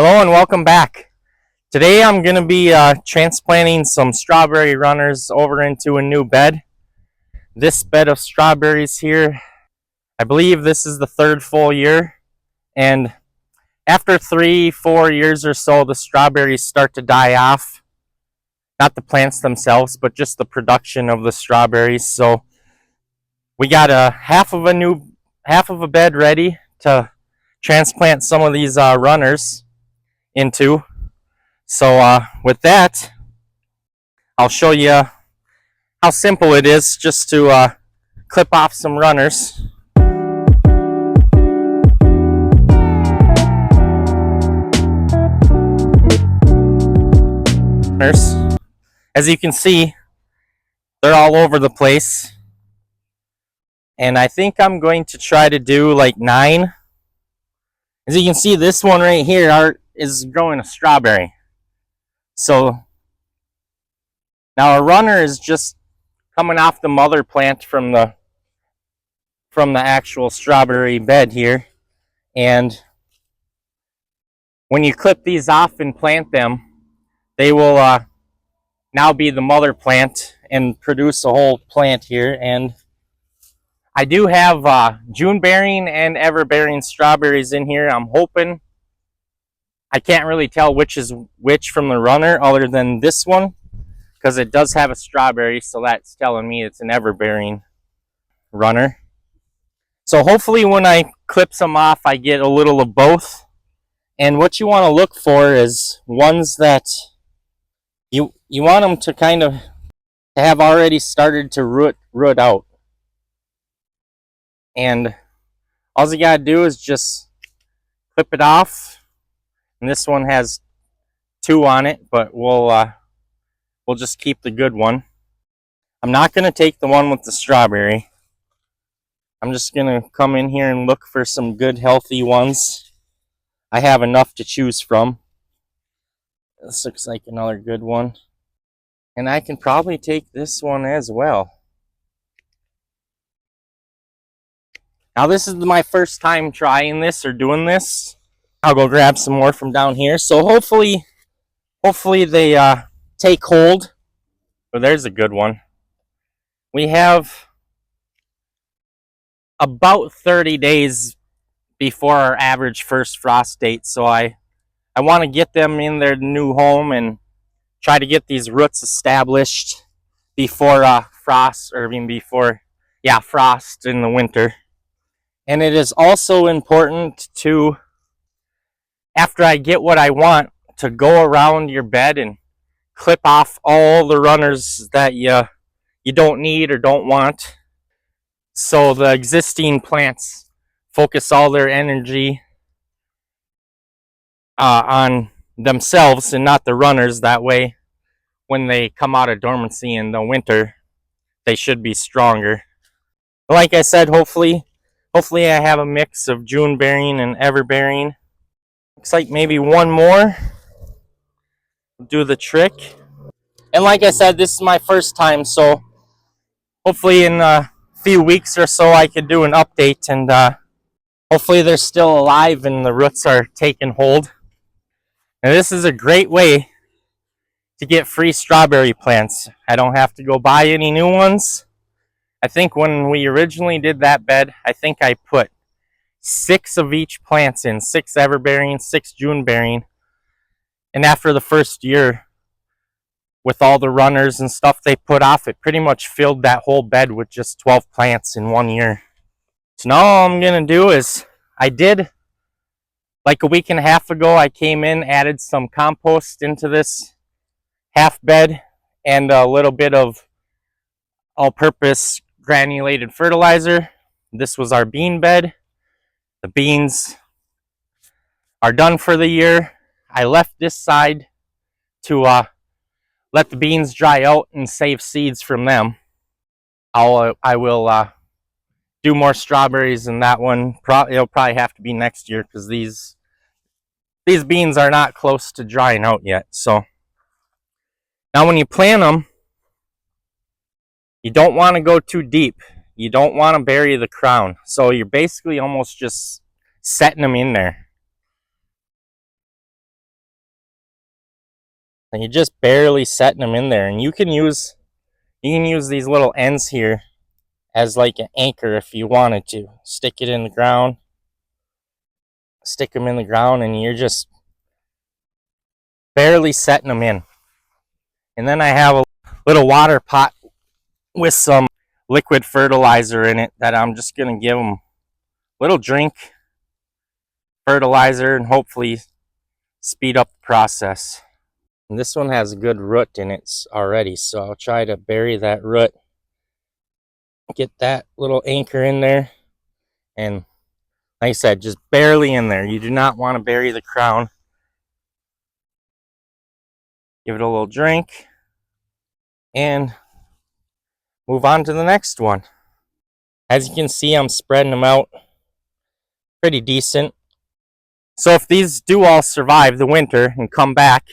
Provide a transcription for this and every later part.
Hello and welcome back. Today I'm going to be transplanting some strawberry runners over into a new bed. This bed of strawberries here, I believe this is the third full year, and after 3-4 years or so the strawberries start to die off. Not the plants themselves, but just the production of the strawberries. So we got a half of a bed ready to transplant some of these runners into. So with that, I'll show you how simple it is just to clip off some runners. As you can see, they're all over the place. And I think I'm going to try to do like 9. As you can see, this one right here is growing a strawberry. So now a runner is just coming off the mother plant from the actual strawberry bed here. And when you clip these off and plant them, they will now be the mother plant and produce a whole plant here. And I do have June bearing and ever bearing strawberries in here. I'm hoping, I can't really tell which is which from the runner other than this one, because it does have a strawberry, so that's telling me it's an ever bearing runner. So hopefully when I clip some off, I get a little of both. And what you want to look for is ones that you want them to kind of have already started to root out. And all you gotta do is just clip it off. And this one has 2 on it, but we'll just keep the good one. I'm not gonna take the one with the strawberry. I'm just gonna come in here and look for some good healthy ones. I have enough to choose from. This looks like another good one. And I can probably take this one as well. Now this is my first time trying this or doing this. I'll go grab some more from down here. So hopefully they take hold. Oh, there's a good one. We have about 30 days before our average first frost date. So I want to get them in their new home and try to get these roots established before frost, or even before, frost in the winter. And it is also important to, after I get what I want, to go around your bed and clip off all the runners that you don't need or don't want. So the existing plants focus all their energy on themselves and not the runners. That way, when they come out of dormancy in the winter, they should be stronger. Like I said, hopefully I have a mix of June bearing and ever bearing. Looks like maybe one more will do the trick. And like I said, this is my first time, so hopefully in a few weeks or so I could do an update, and hopefully they're still alive and the roots are taking hold. And this is a great way to get free strawberry plants. I don't have to go buy any new ones. I think when we originally did that bed, I think I put 6 of each plants in, 6 ever bearing, 6 June bearing. And after the first year, with all the runners and stuff they put off, it pretty much filled that whole bed with just 12 plants in 1 year. So now all I'm gonna do is, I did, like a week and a half ago, I came in, added some compost into this half bed and a little bit of all-purpose granulated fertilizer. This was our bean bed. The beans are done for the year. I left this side to let the beans dry out and save seeds from them. I will do more strawberries in that one. It'll probably have to be next year, because these beans are not close to drying out yet. So now when you plant them, you don't want to go too deep. You don't want to bury the crown. So you're basically almost just setting them in there. and you're just barely setting them in there. And you can use these little ends here as like an anchor if you wanted to. Stick it in the ground, stick them in the ground, and you're just barely setting them in. And then I have a little water pot with some liquid fertilizer in it that I'm just going to give them a little drink fertilizer and hopefully speed up the process. And this one has a good root in it already, so I'll try to bury that root, get that little anchor in there, and like I said, just barely in there. You do not want to bury the crown. Give it a little drink and move on to the next one. As you can see, I'm spreading them out pretty decent. So if these do all survive the winter and come back,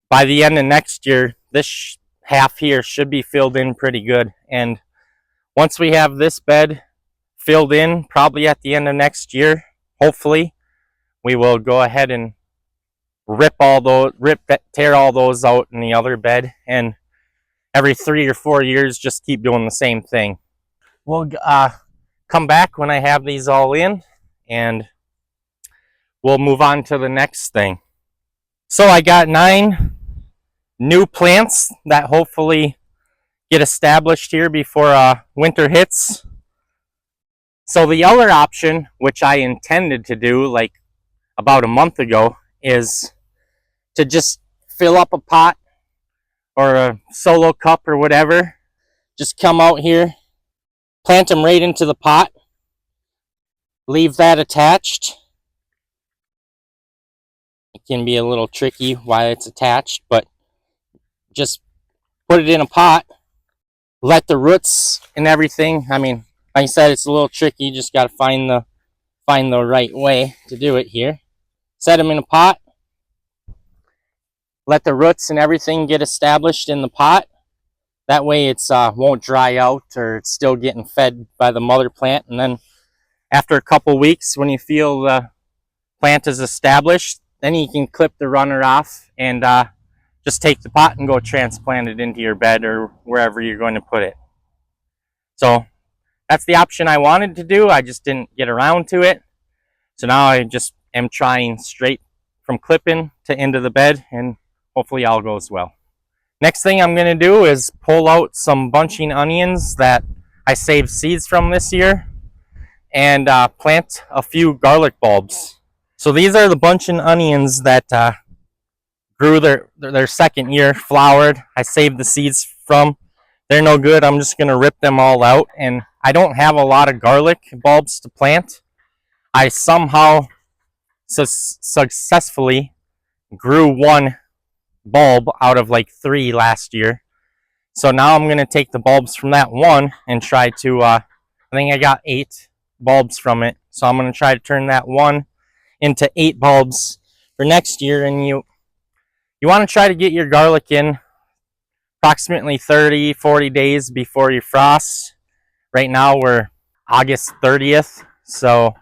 by the end of next year, this half here should be filled in pretty good. And once we have this bed filled in, probably at the end of next year, hopefully, we will go ahead and tear all those out in the other bed, and every 3 or 4 years, just keep doing the same thing. We'll come back when I have these all in, and we'll move on to the next thing. So I got 9 new plants that hopefully get established here before winter hits. So the other option, which I intended to do like about a month ago, is to just fill up a pot or a solo cup or whatever. Just come out here, plant them right into the pot, leave that attached. It can be a little tricky while it's attached, but just put it in a pot, let the roots and everything. I mean, like I said, it's a little tricky. You just got to find the right way to do it here. Set them in a pot, let the roots and everything get established in the pot. That way it's won't dry out, or it's still getting fed by the mother plant. And then after a couple weeks, when you feel the plant is established, then you can clip the runner off and just take the pot and go transplant it into your bed or wherever you're going to put it. So that's the option I wanted to do. I just didn't get around to it. So now I just am trying straight from clipping to into the bed, and hopefully all goes well. Next thing I'm going to do is pull out some bunching onions that I saved seeds from this year and plant a few garlic bulbs. So these are the bunching onions that grew their second year, flowered. I saved the seeds from. They're no good. I'm just going to rip them all out. And I don't have a lot of garlic bulbs to plant. I somehow successfully grew 1 bulb out of like 3 last year. So now I'm going to take the bulbs from that 1 and try to, I think I got 8 bulbs from it. So I'm going to try to turn that 1 into 8 bulbs for next year. And you want to try to get your garlic in approximately 30-40 days before your frost. Right now we're August 30th, so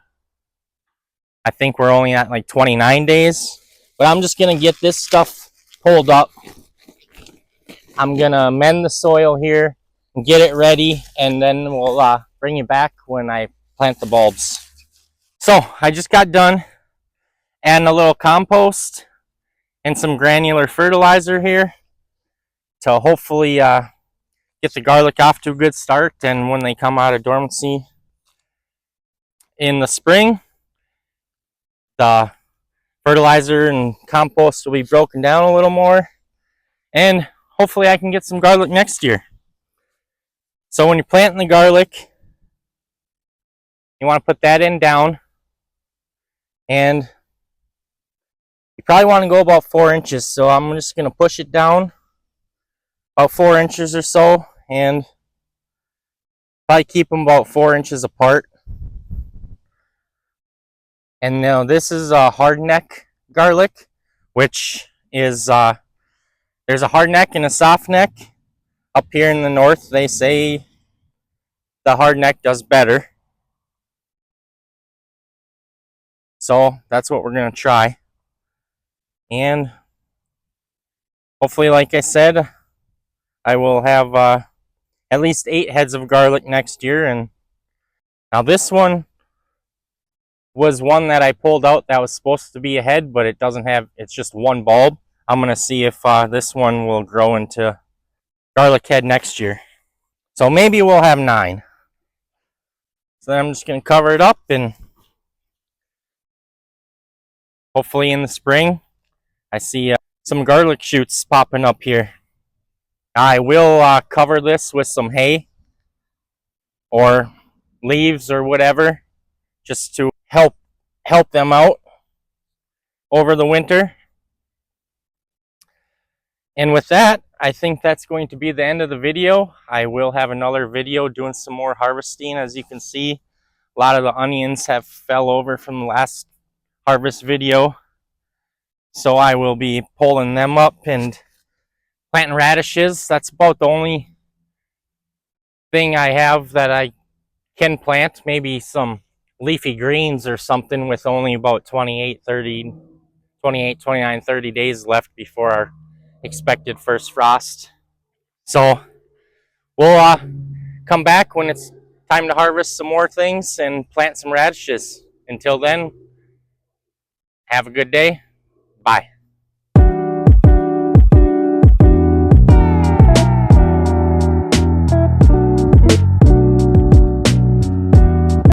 I think we're only at like 29 days. But I'm just going to get this stuff pulled up. I'm going to amend the soil here and get it ready, and then we'll bring you back when I plant the bulbs. So I just got done adding a little compost and some granular fertilizer here to hopefully get the garlic off to a good start. And when they come out of dormancy in the spring, the fertilizer and compost will be broken down a little more, and hopefully I can get some garlic next year. So when you're planting the garlic, you want to put that in down, and you probably want to go about 4 inches. So I'm just going to push it down about 4 inches or so, and probably keep them about 4 inches apart. And now this is a hardneck garlic, which is there's a hard neck and a soft neck. Up here in the north, they say the hard neck does better. So that's what we're going to try. And hopefully, like I said, I will have at least 8 heads of garlic next year. And now this one was one that I pulled out that was supposed to be a head, but it doesn't have, it's just one bulb. I'm going to see if this one will grow into garlic head next year. So maybe we'll have 9. So then I'm just going to cover it up, and hopefully in the spring I see some garlic shoots popping up here. I will cover this with some hay or leaves or whatever, just to help them out over the winter. And with that, I think that's going to be the end of the video. I will have another video doing some more harvesting. As you can see, a lot of the onions have fell over from the last harvest video, so I will be pulling them up and planting radishes. That's about the only thing I have that I can plant. Maybe some leafy greens or something, with only about 28, 29, 30 days left before our expected first frost. So we'll come back when it's time to harvest some more things and plant some radishes. Until then, have a good day. Bye.